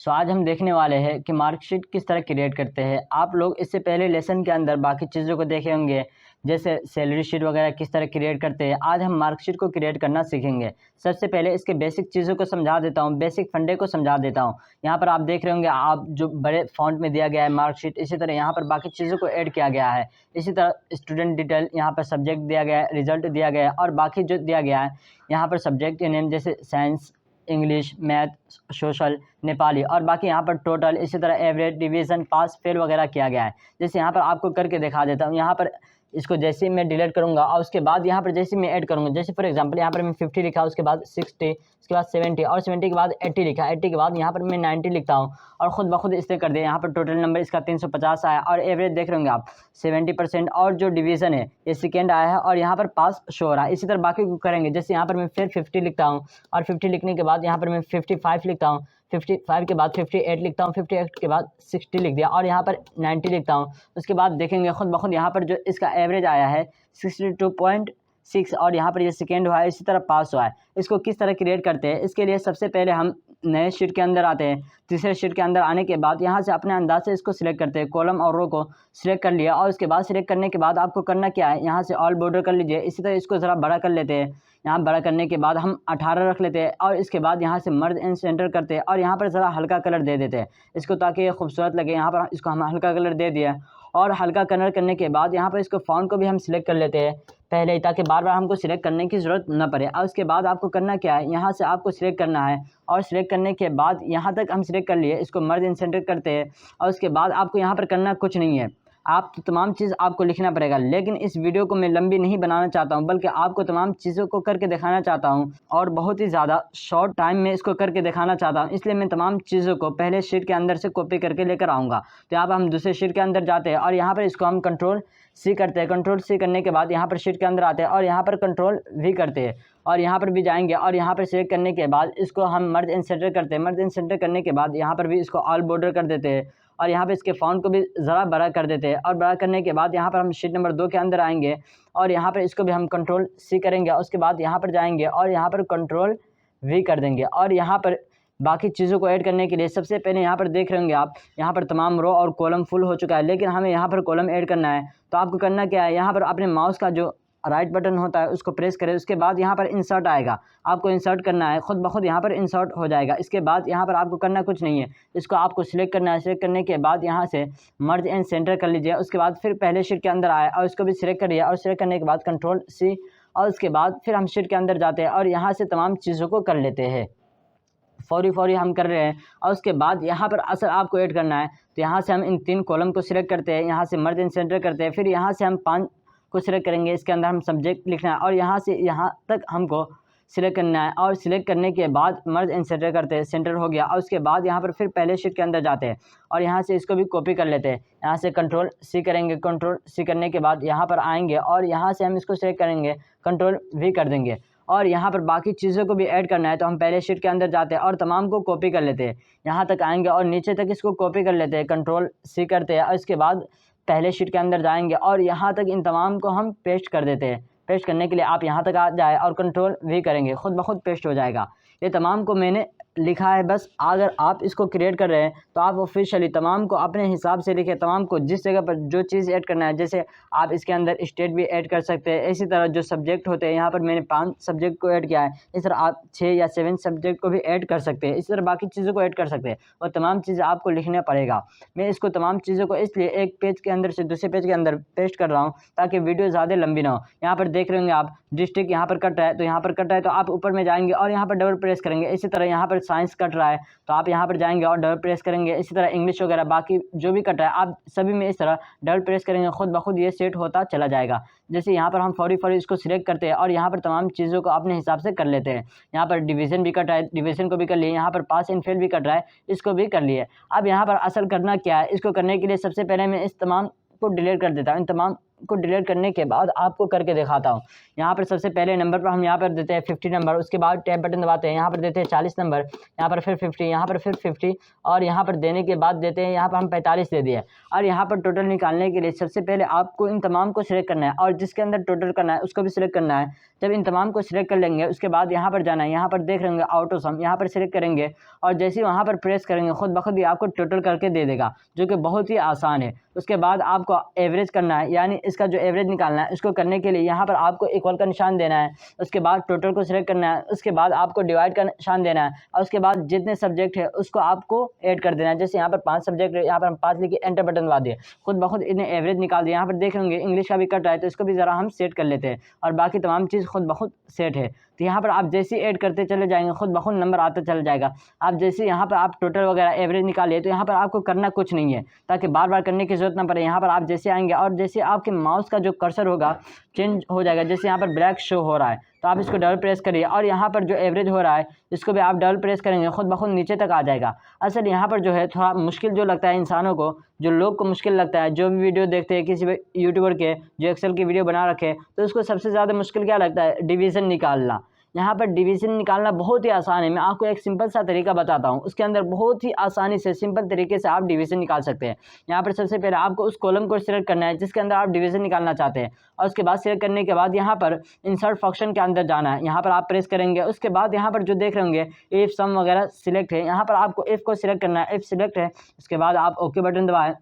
आज हम देखने वाले हैं कि मार्कशीट किस तरह क्रिएट करते हैं। आप लोग इससे पहले लेसन के अंदर बाकी चीज़ों को देखे होंगे, जैसे सैलरी शीट वगैरह किस तरह क्रिएट करते हैं। आज हम मार्कशीट को क्रिएट करना सीखेंगे। सबसे पहले इसके बेसिक चीज़ों को समझा देता हूँ, बेसिक फंडे को समझा देता हूँ। यहाँ पर आप देख रहे होंगे, आप जो बड़े फॉन्ट में दिया गया है मार्कशीट, इसी तरह यहाँ पर बाकी चीज़ों को ऐड किया गया है। इसी तरह स्टूडेंट डिटेल, यहाँ पर सब्जेक्ट दिया गया है, रिजल्ट दिया गया है और बाकी जो दिया गया है यहाँ पर सब्जेक्ट नेम, जैसे science, English, math, social, Nepali और बाकी यहाँ पर टोटल, इसी तरह एवरेज, डिवीज़न, पास फेल वगैरह किया गया है। जैसे यहाँ पर आपको करके दिखा देता हूँ। यहाँ पर इसको जैसे ही मैं डिलीट करूँगा और उसके बाद यहाँ पर जैसे मैं ऐड करूँगा, जैसे फॉर एग्जांपल यहाँ पर मैं 50 लिखा, उसके बाद 60, उसके बाद 70 और 70 के बाद 80 लिखा, 80 के बाद यहाँ पर मैं 90 लिखता हूँ और ख़ुद ब खुद इसने कर दिया। यहाँ पर टोटल नंबर इसका 350 आया और एवरेज देख रहे होंगे आप 70% और जो डिवीज़न है ये सेकेंड आया है और यहाँ पर पास शो हो रहा है। इसी तरह बाकी को करेंगे। जैसे यहाँ पर मैं फिर 50 लिखता हूँ और 50 लिखने के बाद यहाँ पर मैं 55 लिखता हूँ, 55 के बाद 58 लिखता हूँ, 58 के बाद 60 लिख दिया और यहाँ पर 90 लिखता हूँ। उसके बाद देखेंगे खुद ब खुद यहाँ पर जो इसका एवरेज आया है 62.6 और यहाँ पर ये सेकेंड हुआ है, इसी तरह पास हुआ है। इसको किस तरह क्रिएट करते हैं, इसके लिए सबसे पहले हम नए शीट के अंदर आते हैं। तीसरे शीट के अंदर आने के बाद यहाँ से अपने अंदाज से इसको सिलेक्ट करते हैं। कॉलम और रो को सिलेक्ट कर लिया और उसके बाद सिलेक्ट करने के बाद आपको करना क्या है, यहाँ से ऑल बॉर्डर कर लीजिए। इसी तरह इसको ज़रा बड़ा कर लेते हैं। यहाँ बड़ा करने के बाद हम 18 रख लेते हैं और इसके बाद यहाँ से मर्ज एंड सेंटर करते हैं और यहाँ पर ज़रा हल्का कलर दे देते हैं इसको, ताकि ये खूबसूरत लगे। यहाँ पर इसको हम हल्का कलर दे दिया और हल्का कलर करने के बाद यहाँ पर इसको फ़ॉन्ट को भी हम सिलेक्ट कर लेते हैं पहले ही, ताकि बार बार हमको सिलेक्ट करने की ज़रूरत न पड़े। और उसके बाद आपको करना क्या है, यहाँ से आपको सिलेक्ट करना है और सिलेक्ट करने के बाद यहाँ तक हम सिलेक्ट कर लिए, इसको मर्ज एंड सेंटर करते हैं और उसके बाद आपको यहाँ पर करना कुछ नहीं है। आप तमाम चीज़ आपको लिखना पड़ेगा, लेकिन इस वीडियो को मैं लंबी नहीं बनाना चाहता हूं, बल्कि आपको तमाम चीज़ों को करके दिखाना चाहता हूं और बहुत ही ज़्यादा शॉर्ट टाइम में इसको करके दिखाना चाहता हूं। इसलिए मैं तमाम चीज़ों को पहले शीट के अंदर से कॉपी करके लेकर आऊँगा। तो यहाँ पर हम दूसरे शीट के अंदर जाते हैं और यहाँ पर इसको हम कंट्रोल सी करते हैं। कंट्रोल सी करने के बाद यहाँ पर शीट के अंदर आते हैं और यहाँ पर कंट्रोल वी करते हैं और यहाँ पर भी जाएंगे और यहाँ पर सिलेक्ट करने के बाद इसको हम मर्ज एंड सेंटर करते हैं। मर्ज एंड सेंटर करने के बाद यहाँ पर भी इसको ऑल बॉर्डर कर देते हैं और यहाँ पे इसके फ़ॉन्ट को भी ज़रा बड़ा कर देते हैं और बड़ा करने के बाद यहाँ पर हम शीट नंबर 2 के अंदर आएंगे और यहाँ पर इसको भी हम कंट्रोल सी करेंगे और उसके बाद यहाँ पर जाएंगे और यहाँ पर कंट्रोल वी कर देंगे। और यहाँ पर बाकी चीज़ों को ऐड करने के लिए सबसे पहले यहाँ पर देख रहे होंगे आप, यहाँ पर तमाम रो और कॉलम फुल हो चुका है, लेकिन हमें यहाँ पर कॉलम ऐड करना है। तो आपको करना क्या है, यहाँ पर अपने माउस का जो राइट बटन होता है उसको प्रेस करें। उसके बाद यहाँ पर इंसर्ट आएगा, आपको इंसर्ट करना है, खुद ब खुद यहाँ पर इंसर्ट हो जाएगा। इसके बाद यहाँ पर आपको करना कुछ नहीं है, इसको आपको सिलेक्ट करना है। सिलेक्ट करने के बाद यहाँ से मर्ज एंड सेंटर कर लीजिए। उसके बाद फिर पहले शीट के अंदर आए और इसको भी सिलेक्ट करिए और सिलेक्ट करने के बाद कंट्रोल सी और उसके बाद फिर हम शीट के अंदर जाते हैं और यहाँ से तमाम चीज़ों को कर लेते हैं। फौरी हम कर रहे हैं और उसके बाद यहाँ पर असल आपको ऐड करना है। तो यहाँ से हम इन 3 कॉलम को सिलेक्ट करते हैं, यहाँ से मर्ज एंड सेंटर करते हैं, फिर यहाँ से हम 5 को सिलेक्ट करेंगे। इसके अंदर हम सब्जेक्ट लिखना है और यहाँ से यहाँ तक हमको सिलेक्ट करना है और सिलेक्ट करने के बाद मर्ज एंड सेंटर करते हैं। सेंटर हो गया और उसके बाद यहाँ पर फिर पहले शीट के अंदर जाते हैं और यहाँ से इसको भी कॉपी कर लेते हैं। यहाँ से कंट्रोल सी करेंगे। कंट्रोल सी करने के बाद यहाँ पर आएंगे और यहाँ से हम इसको सिलेक्ट करेंगे, कंट्रोल वी कर देंगे और यहाँ पर बाकी चीज़ों को भी ऐड करना है। तो हम पहले शीट के अंदर जाते हैं और तमाम को कॉपी कर लेते हैं। यहाँ तक आएंगे और नीचे तक इसको कॉपी कर लेते हैं, कंट्रोल सी करते हैं और इसके बाद पहले शीट के अंदर जाएंगे और यहाँ तक इन तमाम को हम पेस्ट कर देते हैं। पेस्ट करने के लिए आप यहाँ तक आ जाए और कंट्रोल वी करेंगे, खुद ब खुद पेस्ट हो जाएगा। ये तमाम को मैंने लिखा है। बस अगर आप इसको क्रिएट कर रहे हैं तो आप ऑफिशियली तमाम को अपने हिसाब से लिखें, तमाम को जिस जगह पर जो चीज़ ऐड करना है। जैसे आप इसके अंदर स्टेट भी ऐड कर सकते हैं। इसी तरह जो सब्जेक्ट होते हैं, यहाँ पर मैंने 5 सब्जेक्ट को ऐड किया है, इस तरह आप 6 या 7 सब्जेक्ट को भी ऐड कर सकते हैं। इसी तरह बाकी चीज़ों को ऐड कर सकते हैं और तमाम चीज़ें आपको लिखना पड़ेगा। मैं इसको तमाम चीज़ों को इसलिए एक पेज के अंदर से दूसरे पेज के अंदर पेस्ट कर रहा हूँ ताकि वीडियो ज़्यादा लंबी ना हो। यहाँ पर देख रहे होंगे आप, डिस्ट्रिक्ट यहाँ पर कट रहा है, तो यहाँ पर कट रहा है तो आप ऊपर में जाएंगे और यहाँ पर डबल प्रेस करेंगे। इसी तरह यहाँ पर साइंस कट रहा है तो आप यहाँ पर जाएंगे और डबल प्रेस करेंगे। इसी तरह इंग्लिश वगैरह बाकी जो भी कट रहा है आप सभी में इस तरह डबल प्रेस करेंगे, खुद ब खुद ये सेट होता चला जाएगा। जैसे यहाँ पर हम फौरी इसको सिलेक्ट करते हैं और यहाँ पर तमाम चीज़ों को अपने हिसाब से कर लेते हैं। यहाँ पर डिवीज़न भी कट रहा है, डिवीज़न को भी कर लिए। यहाँ पर पास एंड फेल भी कट रहा है, इसको भी कर लिए। अब यहाँ पर असल करना क्या है, इसको करने के लिए सबसे पहले मैं इस तमाम को डिलीट कर देता हूँ। इन तमाम को डिलीट करने के बाद आपको करके दिखाता हूँ। यहाँ पर सबसे पहले नंबर पर हम यहाँ पर देते हैं 50 नंबर, उसके बाद टैब बटन दबाते हैं, यहाँ पर देते हैं 40 नंबर, यहाँ पर फिर 50, यहाँ पर फिर 50 और यहाँ पर देने के बाद देते हैं, यहाँ पर हम 45 दे दिए। और यहाँ पर टोटल निकालने के लिए सबसे पहले आपको इन तमाम को सिलेक्ट करना है और जिसके अंदर टोटल करना है उसको भी सिलेक्ट करना है। जब इन तमाम को सिलेक्ट कर लेंगे उसके बाद यहाँ पर जाना है, यहाँ पर देख रहे होंगे ऑटो सम, यहाँ पर सिलेक्ट करेंगे और जैसे ही वहाँ पर प्रेस करेंगे खुद ब खुद ये आपको टोटल करके दे देगा, जो कि बहुत ही आसान है। उसके बाद आपको एवरेज करना है, यानी इसका जो एवरेज निकालना है उसको करने के लिए यहाँ पर आपको इक्वल का निशान देना है, उसके बाद टोटल को सिलेक्ट करना है, उसके बाद आपको डिवाइड का निशान देना है और उसके बाद जितने सब्जेक्ट है उसको आपको ऐड कर देना है। जैसे यहाँ पर 5 सब्जेक्ट है, यहाँ पर हम 5 लिखे, एंटर बटन दबा दिए, खुद ब खुद इन्हें एवरेज निकाल दिया। यहाँ पर देख होंगे इंग्लिश का भी कट रहा है तो इसको भी ज़रा हम सेट कर लेते हैं और बाकी तमाम चीज़ खुद ब खुद सेट है। तो यहाँ पर आप जैसे ही ऐड करते चले जाएंगे खुद ब खुद नंबर आता चला जाएगा। आप जैसे यहाँ पर आप टोटल वगैरह एवरेज निकालिए तो यहाँ पर आपको करना कुछ नहीं है, ताकि बार बार करने की ज़रूरत ना पड़े। यहाँ पर आप जैसे आएंगे और जैसे आपके माउस का जो कर्सर होगा चेंज हो जाएगा, जैसे यहाँ पर ब्लैक शो हो रहा है तो आप इसको डबल प्रेस करिए और यहाँ पर जो एवरेज हो रहा है इसको भी आप डबल प्रेस करेंगे, खुद ब खुद नीचे तक आ जाएगा। असल यहाँ पर जो है थोड़ा मुश्किल जो लगता है इंसानों को, जो लोग को मुश्किल लगता है, जो भी वीडियो देखते हैं किसी भी यूट्यूबर के जो एक्सेल की वीडियो बना रखे तो उसको सबसे ज़्यादा मुश्किल क्या लगता है, डिवीज़न निकालना। यहाँ पर डिवीज़न निकालना बहुत ही आसान है। मैं आपको एक सिंपल सा तरीका बताता हूँ, उसके अंदर बहुत ही आसानी से सिंपल तरीके से आप डिवीज़न निकाल सकते हैं। यहाँ पर सबसे पहले आपको उस कॉलम को सिलेक्ट करना है जिसके अंदर आप डिवीज़न निकालना चाहते हैं और उसके बाद सिलेक्ट करने के बाद यहाँ पर इंसर्ट फंक्शन के अंदर जाना है, यहाँ पर आप प्रेस करेंगे। उसके बाद यहाँ पर जो देख रहे होंगे इफ़ सम वगैरह सिलेक्ट है, यहाँ पर आपको इफ़ को सिलेक्ट करना है, इफ़ सिलेक्ट है उसके बाद आप ओके बटन दबाएं।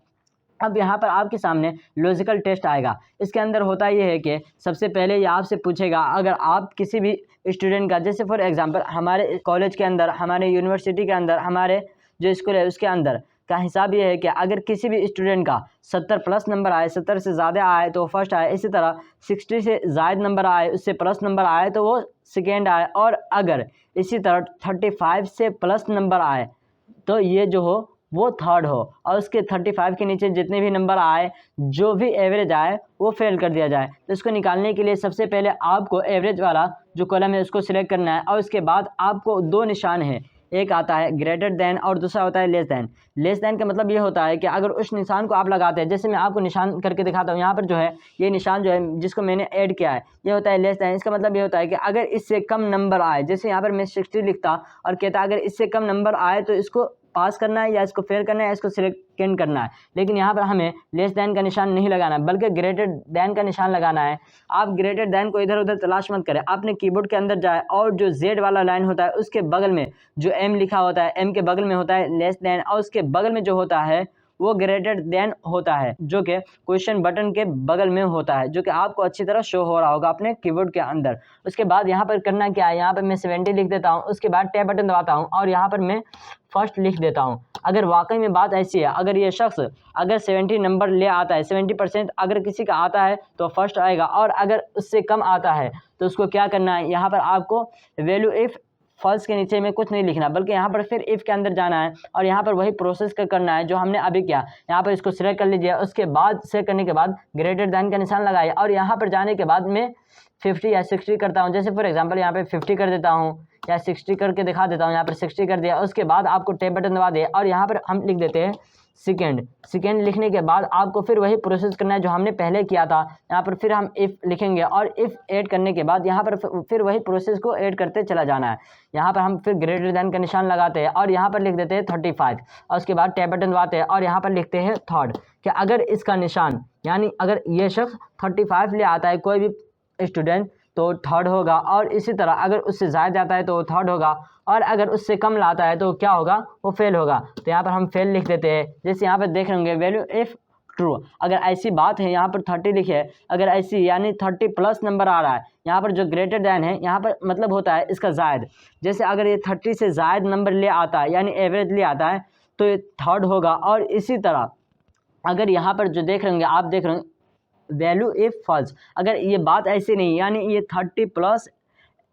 अब यहाँ पर आपके सामने लॉजिकल टेस्ट आएगा। इसके अंदर होता ये है कि सबसे पहले ये आपसे पूछेगा अगर आप किसी भी स्टूडेंट का, जैसे फॉर एग्जांपल हमारे कॉलेज के अंदर, हमारे यूनिवर्सिटी के अंदर, हमारे जो स्कूल है उसके अंदर का हिसाब ये है कि अगर किसी भी स्टूडेंट का 70 प्लस नंबर आए, 70 से ज़्यादा आए तो फर्स्ट आए, इसी तरह 60 से ज़ायद नंबर आए, उससे प्लस नंबर आए तो वो सेकेंड आए, और अगर इसी तरह 35 से प्लस नंबर आए तो ये जो हो वो थर्ड हो, और उसके 35 के नीचे जितने भी नंबर आए, जो भी एवरेज आए वो फेल कर दिया जाए। तो इसको निकालने के लिए सबसे पहले आपको एवरेज वाला जो कॉलम है उसको सिलेक्ट करना है और उसके बाद आपको 2 निशान है, एक आता है ग्रेटर देन और दूसरा होता है लेस देन। लेस देन का मतलब ये होता है कि अगर उस निशान को आप लगाते हैं, जैसे मैं आपको निशान करके दिखाता हूँ, यहाँ पर जो है ये निशान जो है जिसको मैंने ऐड किया है ये होता है लेस देन। इसका मतलब ये होता है कि अगर इससे कम नंबर आए, जैसे यहाँ पर मैं 60 लिखता और कहता अगर इससे कम नंबर आए तो इसको पास करना है या इसको फेल करना है या इसको सिलेक्ट करना है, लेकिन यहाँ पर हमें लेस दैन का निशान नहीं लगाना है बल्कि ग्रेटर दैन का निशान लगाना है। आप ग्रेटर दैन को इधर उधर तलाश मत करें, आपने कीबोर्ड के अंदर जाए और जो जेड वाला लाइन होता है उसके बगल में जो एम लिखा होता है, एम के बगल में होता है लेस दैन और उसके बगल में जो होता है वो ग्रेटर देन होता है, जो कि क्वेश्चन बटन के बगल में होता है, जो कि आपको अच्छी तरह शो हो रहा होगा अपने कीबोर्ड के अंदर। उसके बाद यहाँ पर करना क्या है, यहाँ पर मैं 70 लिख देता हूँ, उसके बाद टैब बटन दबाता हूँ और यहाँ पर मैं फर्स्ट लिख देता हूँ। अगर वाकई में बात ऐसी है, अगर ये शख्स अगर 70 नंबर ले आता है, 70% अगर किसी का आता है तो फर्स्ट आएगा, और अगर उससे कम आता है तो उसको क्या करना है, यहाँ पर आपको वैल्यू इफ़ फॉल्स के नीचे में कुछ नहीं लिखना, बल्कि यहाँ पर फिर इफ़ के अंदर जाना है और यहाँ पर वही प्रोसेस करना है जो हमने अभी किया। यहाँ पर इसको सिलेक्ट कर लीजिए, उसके बाद सिलेक्ट करने के बाद ग्रेटर दैन का निशान लगाइए और यहाँ पर जाने के बाद मैं 50 या 60 करता हूँ। जैसे फॉर एग्जांपल यहाँ पे 50 कर देता हूँ या 60 करके दिखा देता हूँ। यहाँ पर 60 कर दिया, उसके बाद आपको टैब बटन दबा दिया और यहाँ पर हम लिख देते हैं सेकेंड लिखने के बाद आपको फिर वही प्रोसेस करना है जो हमने पहले किया था। यहाँ पर फिर हम इफ़ लिखेंगे और इफ़ ऐड करने के बाद यहाँ पर फिर वही प्रोसेस को ऐड करते चला जाना है। यहाँ पर हम फिर ग्रेटर देन का निशान लगाते हैं और यहाँ पर लिख देते हैं 35 और उसके बाद टैब बटन दबाते हैं और यहाँ पर लिखते हैं थर्ड, कि अगर इसका निशान यानी अगर ये शख्स 35 ले आता है कोई भी स्टूडेंट तो थर्ड होगा, और इसी तरह अगर उससे ज़्यादा आता है तो थर्ड होगा, और अगर उससे कम लाता है तो क्या होगा, वो फेल होगा। तो यहाँ पर हम फेल लिख देते हैं। जैसे यहाँ पर देख होंगे वैल्यू इफ़ ट्रू, अगर ऐसी बात है यहाँ पर 30 लिखे है, अगर ऐसी यानी 30 प्लस नंबर आ रहा है, यहाँ पर जो ग्रेटर दैन है यहाँ पर मतलब होता है इसका जायद। जैसे अगर ये 30 से जायद नंबर ले आता है यानी एवरेज ले आता है तो ये थर्ड होगा, और इसी तरह अगर यहाँ पर जो देख रहे होंगे आप देख रहे होंगे वैल्यू इफ फॉल्स, अगर ये बात ऐसी नहीं यानी ये 30 प्लस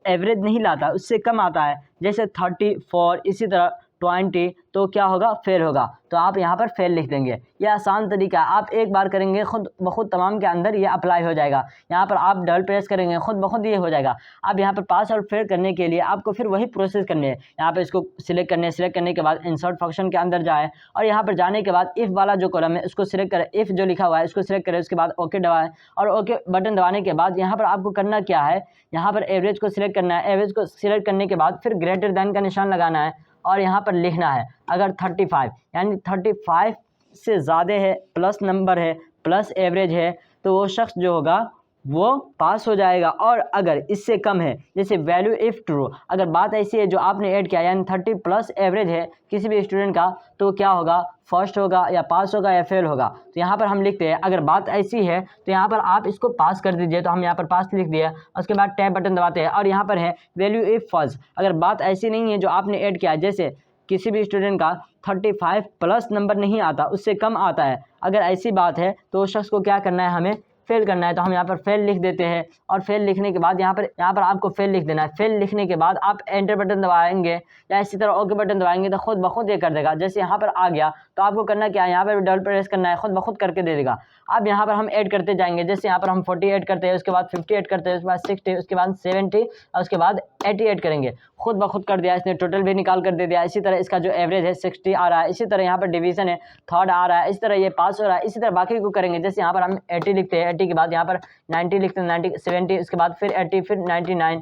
एवरेज नहीं लाता, उससे कम आता है, जैसे 34 इसी तरह 20 तो क्या होगा, फेल होगा। तो आप यहाँ पर फेल लिख देंगे। यह आसान तरीका है, आप एक बार करेंगे खुद ब खुद तमाम के अंदर ये अप्लाई हो जाएगा। यहाँ पर आप डबल प्रेस करेंगे खुद ब खुद ये हो जाएगा। अब यहाँ पर पास और फेल करने के लिए आपको फिर वही प्रोसेस करनी है। यहाँ पर इसको सिलेक्ट करने के बाद इंसर्ट फंक्शन के अंदर जाए और यहाँ पर जाने के बाद इफ़ वाला जो कॉलम है उसको सिलेक्ट करें, इफ़ जो लिखा हुआ है इसको सिलेक्ट करें, उसके बाद ओके दबाएं और ओके बटन दबाने के बाद यहाँ पर आपको करना क्या है, यहाँ पर एवरेज को सिलेक्ट करना है। एवरेज को सिलेक्ट करने के बाद फिर ग्रेटर दैन का निशान लगाना है और यहाँ पर लिखना है अगर 35 यानी 35 से ज़्यादा है, प्लस नंबर है, प्लस एवरेज है, तो वो शख्स जो होगा वो पास हो जाएगा। और अगर इससे कम है, जैसे वैल्यू इफ़ ट्रू, अगर बात ऐसी है जो आपने ऐड किया यानी 30 प्लस एवरेज है किसी भी स्टूडेंट का, तो क्या होगा, फर्स्ट होगा या पास होगा या फेल होगा। तो यहाँ पर हम लिखते हैं अगर बात ऐसी है तो यहाँ पर आप इसको पास कर दीजिए, तो हम यहाँ पर पास लिख दिया। उसके बाद टैब बटन दबाते हैं और यहाँ पर है वैल्यू इफ़ फॉल्स, अगर बात ऐसी नहीं है जो आपने ऐड किया, जैसे किसी भी स्टूडेंट का 35 प्लस नंबर नहीं आता, उससे कम आता है, अगर ऐसी बात है तो उस शख्स को क्या करना है, हमें फेल करना है। तो हम यहाँ पर फेल लिख देते हैं और फेल लिखने के बाद यहाँ पर आपको फेल लिख देना है। फेल लिखने के बाद आप एंटर बटन दबाएंगे या इसी तरह ओके बटन दबाएंगे तो खुद ब खुद ये कर देगा। जैसे यहाँ पर आ गया तो आपको करना क्या है, यहाँ पर डबल प्रेस करना है, खुद ब खुद करके दे देगा। अब यहाँ पर हम ऐड करते जाएंगे, जैसे यहाँ पर हम 40 ऐड करते हैं, उसके बाद 50 ऐड करते हैं, उसके बाद 60, उसके बाद 70 और उसके बाद 80 ऐड करेंगे। खुद ब खुद कर दिया इसने, टोटल भी निकाल कर दे दिया। इसी तरह इसका जो एवरेज है 60 आ रहा है। इसी तरह यहाँ पर डिवीजन है थर्ड आ रहा है। इसी तरह ये पास हो रहा है। इसी तरह बाकी को करेंगे, जैसे यहाँ पर हम 80 लिखते हैं, 80 के बाद यहाँ पर 90 लिखते हैं, 90 70, उसके बाद फिर 80, फिर 99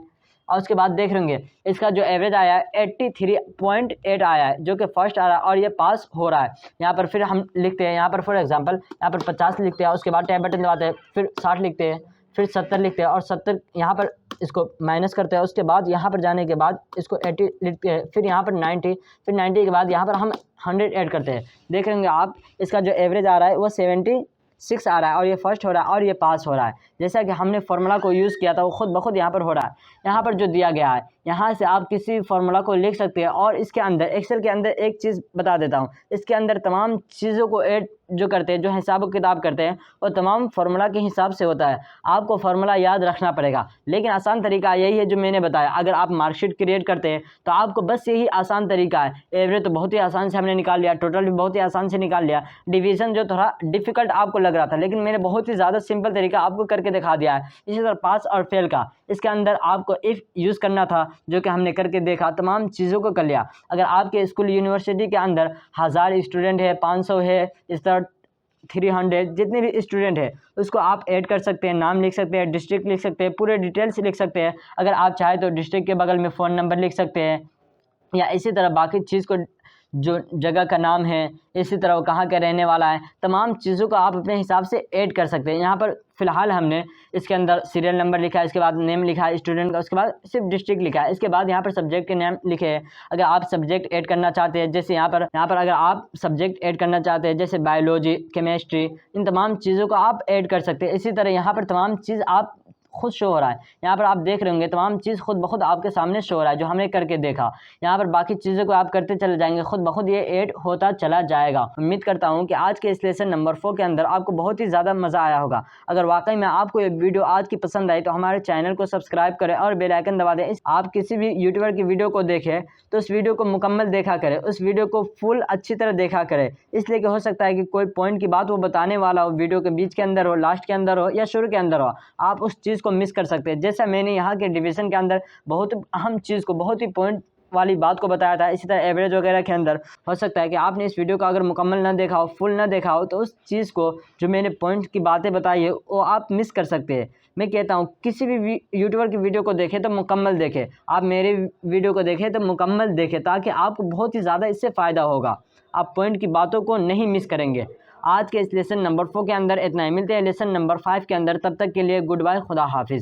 और उसके बाद देख लेंगे इसका जो एवरेज आया है 83.8 आया है, जो कि फर्स्ट आ रहा है और ये पास हो रहा है। यहाँ पर फिर हम लिखते हैं, यहाँ पर फॉर एग्जांपल यहाँ पर 50 लिखते हैं, उसके बाद टैब बटन दबाते हैं, फिर 60 लिखते हैं, फिर 70 लिखते हैं और 70 यहाँ पर इसको माइनस करते हैं। उसके बाद यहाँ पर जाने के बाद इसको 80 लिखते हैं, फिर यहाँ पर 90, फिर 90 के बाद यहाँ पर हम 100 ऐड करते हैं। देख लेंगे आप इसका जो एवरेज आ रहा है वो 76 आ रहा है और ये फर्स्ट हो रहा है और ये पास हो रहा है। जैसा कि हमने फार्मूला को यूज़ किया था वो खुद ब खुद यहाँ पर हो रहा है। यहाँ पर जो दिया गया है यहाँ से आप किसी फार्मूला को लिख सकते हैं और इसके अंदर एक्सेल के अंदर एक चीज़ बता देता हूँ, इसके अंदर तमाम चीज़ों को ऐड जो करते हैं, जो हिसाब किताब करते हैं वो तमाम फार्मूला के हिसाब से होता है। आपको फार्मूला याद रखना पड़ेगा, लेकिन आसान तरीका यही है जो मैंने बताया। अगर आप मार्कशीट क्रिएट करते हैं तो आपको बस यही आसान तरीका है। एवरेज तो बहुत ही आसान से हमने निकाल लिया, टोटल भी बहुत ही आसान से निकाल लिया, डिवीज़न जो थोड़ा डिफिकल्ट आपको लग रहा था लेकिन मैंने बहुत ही ज़्यादा सिंपल तरीका आपको करके दिखा दिया है। इसी तरह पास और फेल का इसके अंदर आपको इफ़ यूज़ करना था, जो कि हमने करके देखा, तमाम चीज़ों को कर लिया। अगर आपके स्कूल यूनिवर्सिटी के अंदर 1000 स्टूडेंट है, 500 है, इस तरह 300 जितने भी स्टूडेंट है उसको आप ऐड कर सकते हैं, नाम लिख सकते हैं, डिस्ट्रिक्ट लिख सकते हैं, पूरे डिटेल्स लिख सकते हैं। अगर आप चाहे तो डिस्ट्रिक्ट के बगल में फ़ोन नंबर लिख सकते हैं या इसी तरह बाकी चीज़ को, जो जगह का नाम है, इसी तरह वो कहाँ का रहने वाला है, तमाम चीज़ों को आप अपने हिसाब से ऐड कर सकते हैं। यहाँ पर फ़िलहाल हमने इसके अंदर सीरियल नंबर लिखा है, इसके बाद नेम लिखा है स्टूडेंट का, उसके बाद सिर्फ डिस्ट्रिक्ट लिखा है, इसके बाद यहाँ पर सब्जेक्ट के नाम लिखे हैं। अगर आप सब्जेक्ट ऐड करना चाहते हैं, जैसे यहाँ पर अगर आप सब्जेक्ट ऐड करना चाहते हैं जैसे बायोलॉजी, केमिस्ट्री, इन तमाम चीज़ों को आप ऐड कर सकते हैं। इसी तरह यहाँ पर तमाम चीज़ आप खुद शो हो रहा है। यहाँ पर आप देख रहे होंगे तमाम चीज़ खुद ब खुद आपके सामने शो हो रहा है, जो हमने करके देखा। यहाँ पर बाकी चीज़ों को आप करते चले जाएंगे, खुद ब खुद ये ऐड होता चला जाएगा। उम्मीद करता हूँ कि आज के इस लेसन नंबर 4 के अंदर आपको बहुत ही ज़्यादा मज़ा आया होगा। अगर वाकई में आपको ये वीडियो आज की पसंद आई तो हमारे चैनल को सब्सक्राइब करें और बेल आइकन दबा दें। आप किसी भी यूट्यूबर की वीडियो को देखें तो उस वीडियो को मुकम्मल देखा करें, उस वीडियो को फुल अच्छी तरह देखा करें, इसलिए कि हो सकता है कि कोई पॉइंट की बात वो बताने वाला हो, वीडियो के बीच के अंदर हो, लास्ट के अंदर हो या शुरू के अंदर हो, आप उस चीज़ को मिस कर सकते हैं। जैसा मैंने यहाँ के डिवीज़न के अंदर बहुत अहम चीज़ को, बहुत ही पॉइंट वाली बात को बताया था, इसी तरह एवरेज वगैरह के अंदर हो सकता है कि आपने इस वीडियो को अगर मुकम्मल ना देखा हो, फुल ना देखा हो, तो उस चीज़ को जो मैंने पॉइंट की बातें बताई है वो आप मिस कर सकते हैं। मैं कहता हूँ किसी भी यूट्यूबर की वीडियो को देखें तो मुकम्मल देखें, आप मेरे वीडियो को देखें तो मुकम्मल देखें, ताकि आपको बहुत ही ज़्यादा इससे फ़ायदा होगा, आप पॉइंट की बातों को नहीं मिस करेंगे। आज के इस लेसन नंबर 4 के अंदर इतना ही, मिलते हैं लेसन नंबर 5 के अंदर। तब तक के लिए गुड बाय, खुदा हाफिज़।